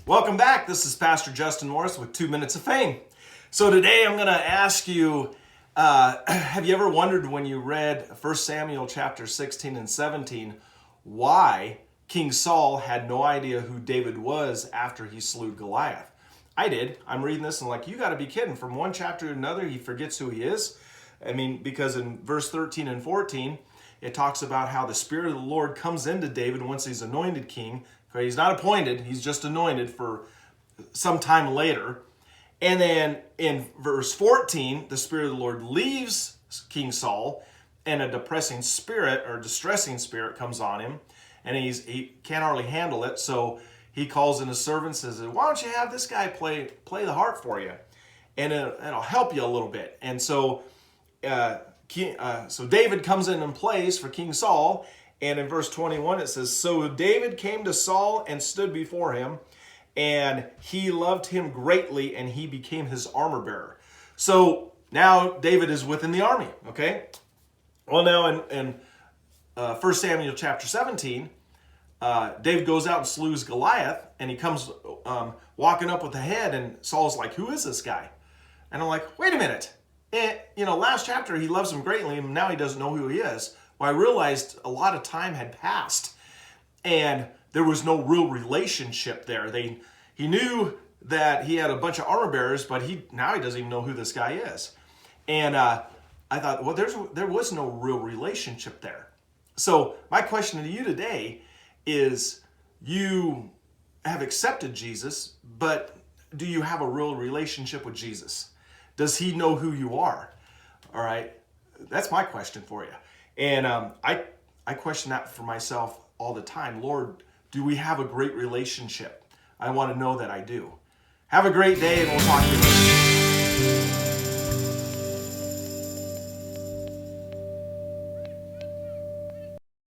Welcome back. This is Pastor Justin Morris with 2 Minutes of Fame. So today I'm going to ask you, have you ever wondered when you read 1 Samuel chapter 16 and 17, why King Saul had no idea who David was after he slew Goliath? I did. I'm reading this and you got to be kidding. From one chapter to another, he forgets who he is. I mean, because in verse 13 and 14, it talks about how the Spirit of the Lord comes into David once he's anointed king. He's not appointed, he's just anointed for some time later. And then in verse 14, the Spirit of the Lord leaves King Saul, and a depressing spirit or distressing spirit comes on him, and he can't hardly handle it. So he calls in his servants and says, why don't you have this guy play the harp for you, and it'll help you a little bit. And so so David comes in and plays for King Saul. And in verse 21, it says, so David came to Saul and stood before him, and he loved him greatly, and he became his armor bearer. So now David is within the army, okay? Well, now in 1 Samuel chapter 17, David goes out and slews Goliath, and he comes walking up with the head, and Saul's like, who is this guy? And I'm like, wait a minute. Last chapter he loves him greatly, and now he doesn't know who he is. Well, I realized a lot of time had passed, and there was no real relationship there. He knew that he had a bunch of armor bearers, but now he doesn't even know who this guy is. And I thought, well, there was no real relationship there. So my question to you today is, you have accepted Jesus, but do you have a real relationship with Jesus? Does he know who you are? All right, that's my question for you. And I question that for myself all the time. Lord, do we have a great relationship? I want to know that I do. Have a great day, and we'll talk to you later.